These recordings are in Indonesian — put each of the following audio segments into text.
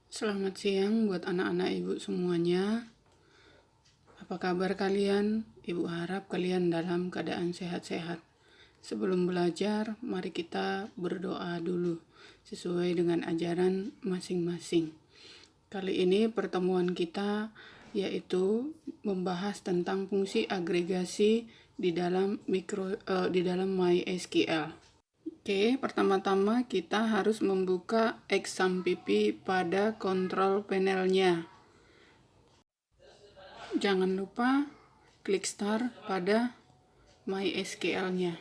Selamat siang buat anak-anak ibu semuanya. Apa kabar kalian? Ibu harap kalian dalam keadaan sehat-sehat. Sebelum belajar, mari kita berdoa dulu sesuai dengan ajaran masing-masing. Kali ini pertemuan kita yaitu membahas tentang fungsi agregasi di dalam MySQL. Oke, pertama-tama kita harus membuka XAMPP pada kontrol panelnya. Jangan lupa klik start pada MySQL-nya.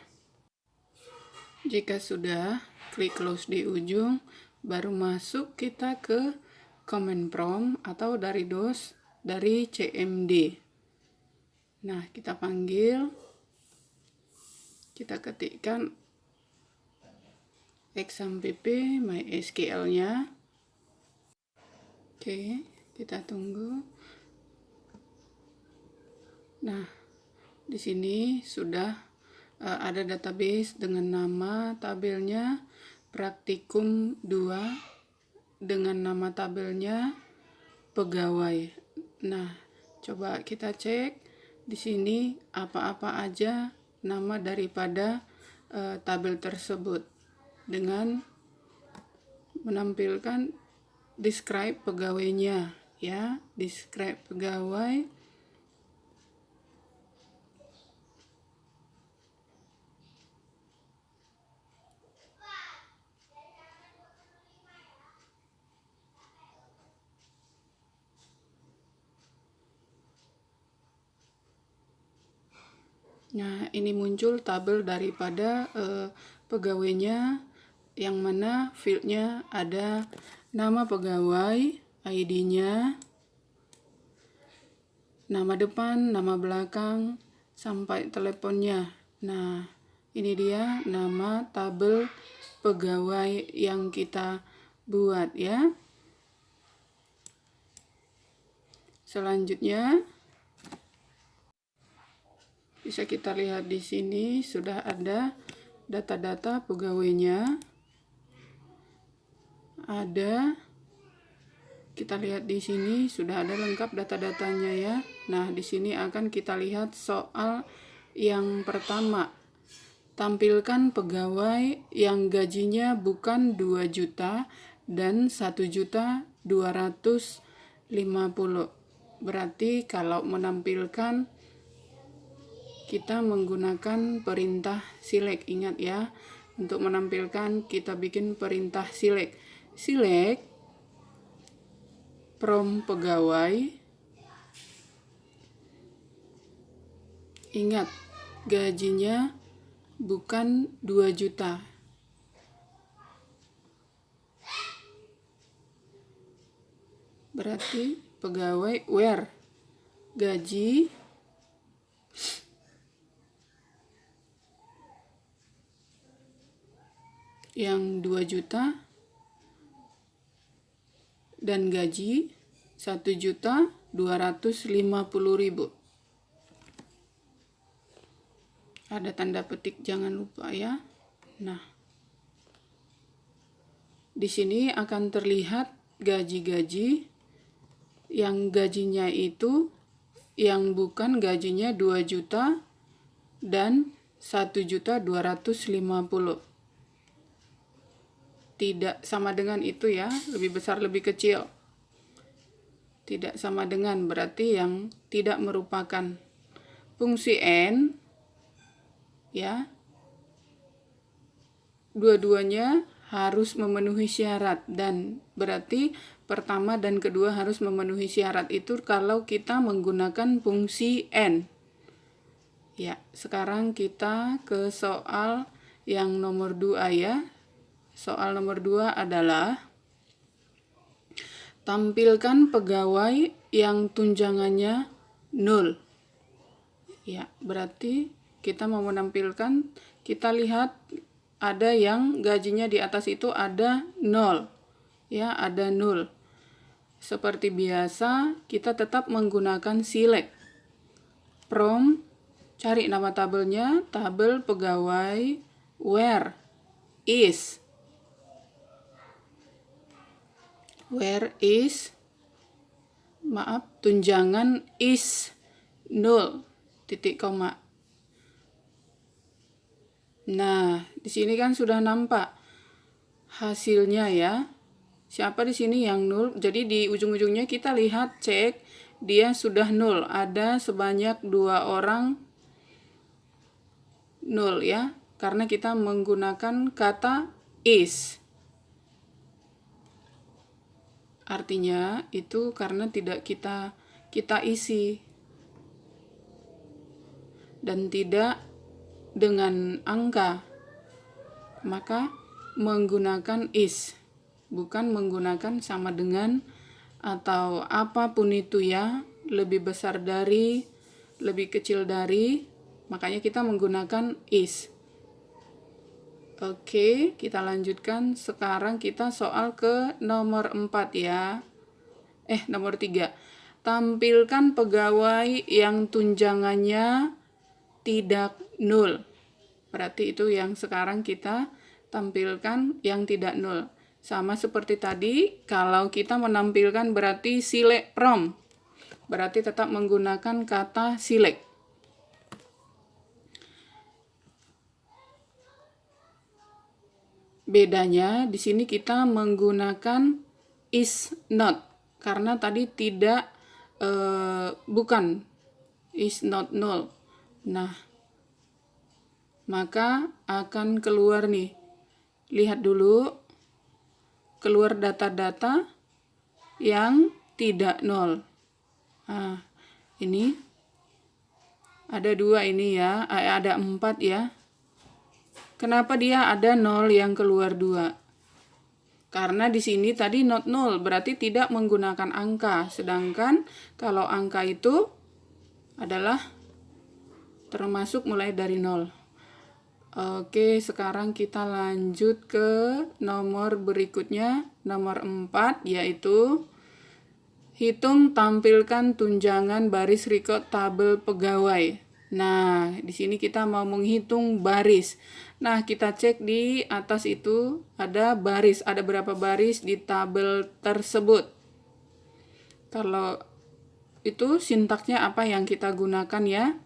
Jika sudah, klik close di ujung, baru masuk kita ke command prompt atau dari DOS dari CMD. Nah, kita panggil, kita ketikkan XAMPP MySQL-nya. Oke, kita tunggu. Nah, di sini sudah ada database dengan nama tabelnya Praktikum 2 dengan nama tabelnya pegawai. Nah, coba kita cek di sini apa-apa aja nama daripada tabel tersebut dengan menampilkan describe pegawainya, ya, describe pegawai. Nah, ini muncul tabel daripada pegawainya, yang mana fieldnya ada nama pegawai, ID-nya, nama depan, nama belakang, sampai teleponnya. Nah, ini dia nama tabel pegawai yang kita buat, ya. Selanjutnya, bisa kita lihat di sini sudah ada data-data pegawainya. Ada, kita lihat di sini sudah ada lengkap data-datanya, ya. Nah, di sini akan kita lihat soal yang pertama. Tampilkan pegawai yang gajinya bukan 2 juta dan 1.250.000. Berarti kalau menampilkan kita menggunakan perintah select. Ingat, ya, untuk menampilkan kita bikin perintah select. Select from pegawai. Ingat, gajinya bukan 2 juta. Berarti pegawai where gaji yang 2 juta dan gaji 1.250.000. Ada tanda petik, jangan lupa, ya. Nah, di sini akan terlihat gaji-gaji yang gajinya itu yang bukan gajinya 2 juta dan 1.250.000. Tidak sama dengan itu, ya, lebih besar lebih kecil. Tidak sama dengan berarti yang tidak merupakan fungsi N, ya. Dua-duanya harus memenuhi syarat, dan berarti pertama dan kedua harus memenuhi syarat itu kalau kita menggunakan fungsi N. Ya, sekarang kita ke soal yang nomor 2, ya. Soal nomor 2 adalah tampilkan pegawai yang tunjangannya 0. Ya, berarti kita mau menampilkan, kita lihat ada yang gajinya di atas itu ada 0. Ya, ada 0. Seperti biasa, kita tetap menggunakan select. From, cari nama tabelnya, tabel pegawai where is. Where is, tunjangan is 0, titik koma. Nah, di sini kan sudah nampak hasilnya ya. Siapa di sini yang 0? Jadi di ujung-ujungnya kita lihat, cek, dia sudah 0. Ada sebanyak 2 orang 0 ya, karena kita menggunakan kata is. Artinya itu karena tidak kita isi dan tidak dengan angka, maka menggunakan is, bukan menggunakan sama dengan atau apapun itu ya, lebih besar dari, lebih kecil dari, makanya kita menggunakan is. Oke, kita lanjutkan. Sekarang kita soal ke nomor 4 ya. Nomor 3. Tampilkan pegawai yang tunjangannya tidak 0. Berarti itu yang sekarang kita tampilkan yang tidak 0. Sama seperti tadi, kalau kita menampilkan berarti select from. Berarti tetap menggunakan kata select. Bedanya di sini kita menggunakan is not karena tadi tidak bukan is not 0. Nah, maka akan keluar nih. Lihat dulu, keluar data-data yang tidak 0. Nah, ini ada 2 ini ya, ada 4 ya. Kenapa dia ada 0 yang keluar 2? Karena di sini tadi not 0, berarti tidak menggunakan angka. Sedangkan kalau angka itu adalah termasuk mulai dari 0. Oke, sekarang kita lanjut ke nomor berikutnya, nomor 4, yaitu hitung tampilkan tunjangan baris record tabel pegawai. Nah, di sini kita mau menghitung baris. Nah, kita cek di atas itu ada baris, ada berapa baris di tabel tersebut. Kalau itu sintaksnya apa yang kita gunakan ya?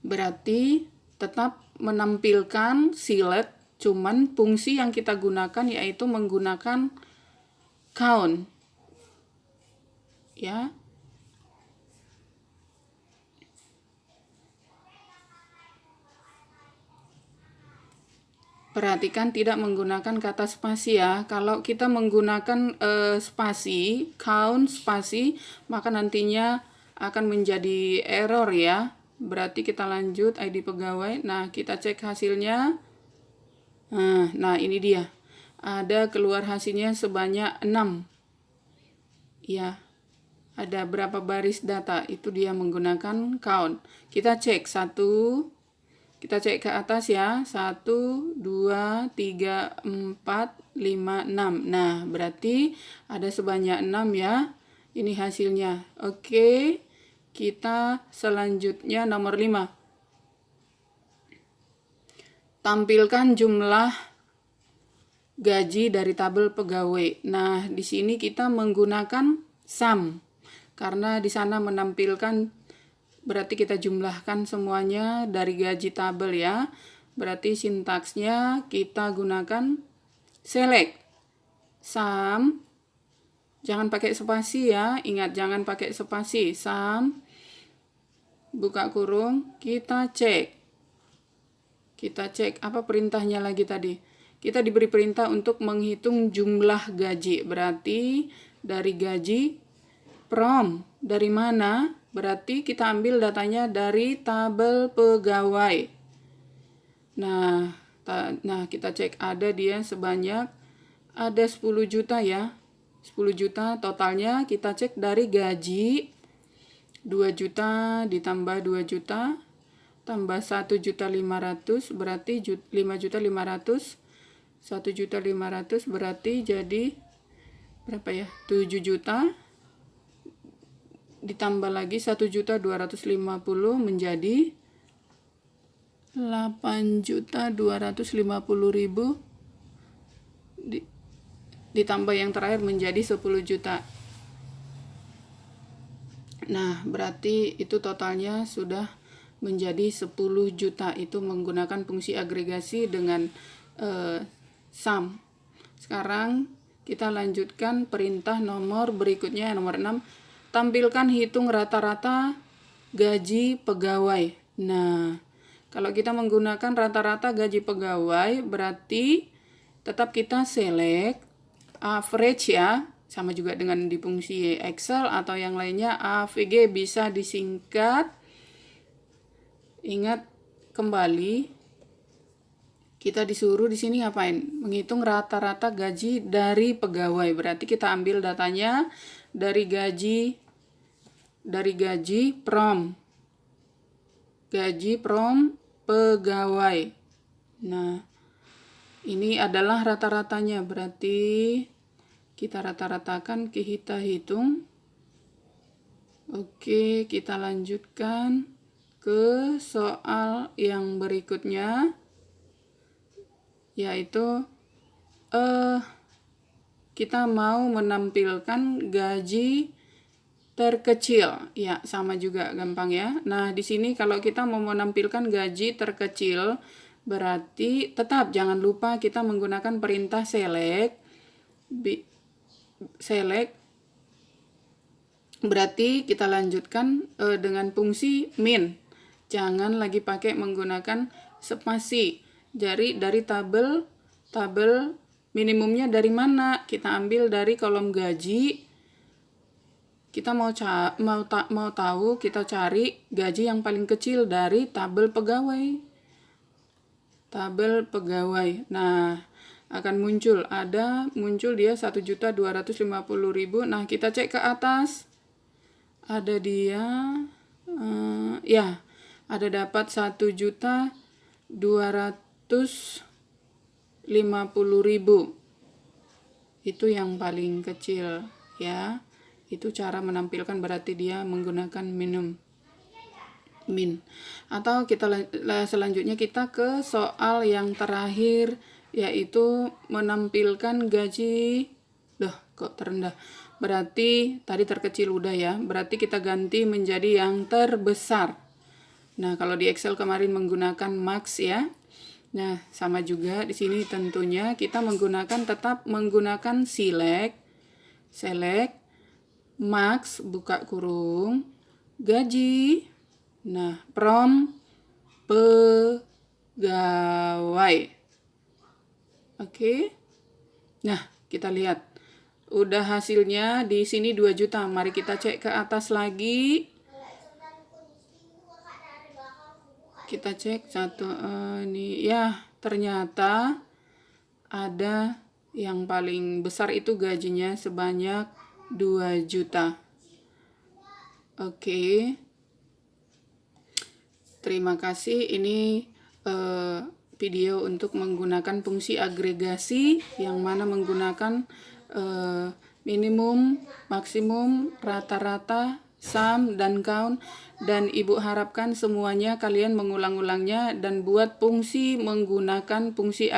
Berarti tetap menampilkan select, cuman fungsi yang kita gunakan yaitu menggunakan count. Ya. Perhatikan tidak menggunakan kata spasi ya. Kalau kita menggunakan spasi, count spasi, maka nantinya akan menjadi error ya. Berarti kita lanjut ID pegawai. Nah, kita cek hasilnya. Nah, ini dia. Ada keluar hasilnya sebanyak 6. Ya. Ada berapa baris data? Itu dia menggunakan count. Kita cek 1. Kita cek ke atas ya, 1, 2, 3, 4, 5, 6. Nah, berarti ada sebanyak 6 ya. Ini hasilnya. Oke, kita selanjutnya nomor 5. Tampilkan jumlah gaji dari tabel pegawai. Nah, di sini kita menggunakan sum. Karena di sana menampilkan berarti kita jumlahkan semuanya dari gaji tabel ya. Berarti sintaksnya kita gunakan select. Sum. Jangan pakai spasi ya. Ingat jangan pakai spasi. Sum. Buka kurung. Kita cek. Kita cek apa perintahnya lagi tadi. Kita diberi perintah untuk menghitung jumlah gaji. Berarti dari gaji from. Dari mana? Berarti kita ambil datanya dari tabel pegawai. Nah, kita cek ada dia sebanyak ada 10 juta ya. 10 juta totalnya kita cek dari gaji 2 juta ditambah 2 juta tambah 1.500.000 berarti 5.500.000. 1.500.000 berarti jadi berapa ya? 7 juta ditambah lagi 1.250.000 menjadi 8.250.000 ditambah yang terakhir menjadi 10 juta. Nah, berarti itu totalnya sudah menjadi 10 juta. Itu menggunakan fungsi agregasi dengan sum. Sekarang kita lanjutkan perintah nomor berikutnya, nomor 6. Tampilkan hitung rata-rata gaji pegawai. Nah, kalau kita menggunakan rata-rata gaji pegawai, berarti tetap kita select average ya, sama juga dengan di fungsi Excel atau yang lainnya. AVG bisa disingkat. Ingat kembali, kita disuruh di sini ngapain? Menghitung rata-rata gaji dari pegawai. Berarti kita ambil datanya dari gaji from pegawai. Nah, ini adalah rata-ratanya. Berarti kita rata-ratakan, kita hitung. Oke, kita lanjutkan ke soal yang berikutnya, yaitu kita mau menampilkan gaji terkecil. Ya, sama juga, gampang ya. Nah, di sini kalau kita mau menampilkan gaji terkecil, berarti tetap jangan lupa kita menggunakan perintah select. Berarti kita lanjutkan dengan fungsi min. Jangan lagi pakai menggunakan spasi. Jadi dari tabel minimumnya dari mana? Kita ambil dari kolom gaji. Kita mau tahu, kita cari gaji yang paling kecil dari tabel pegawai. Nah, akan muncul dia 1.250.000. Nah, kita cek ke atas. Ada dia ada dapat 1.250.000. Itu yang paling kecil ya. Itu cara menampilkan, berarti dia menggunakan min. Atau kita selanjutnya kita ke soal yang terakhir, yaitu menampilkan gaji. Loh, kok terendah? Berarti tadi terkecil udah ya. Berarti kita ganti menjadi yang terbesar. Nah, kalau di Excel kemarin menggunakan max ya. Nah, sama juga di sini tentunya kita tetap menggunakan select max buka kurung gaji. Nah, from pegawai. Oke. Nah, kita lihat. Udah hasilnya di sini 2 juta. Mari kita cek ke atas lagi. Kita cek ini ya, ternyata ada yang paling besar itu gajinya sebanyak 2 juta. Oke. Terima kasih. Ini video untuk menggunakan fungsi agregasi, yang mana menggunakan minimum, maksimum, rata-rata, sum, dan count. Dan Ibu harapkan semuanya kalian mengulang-ulangnya dan buat fungsi menggunakan fungsi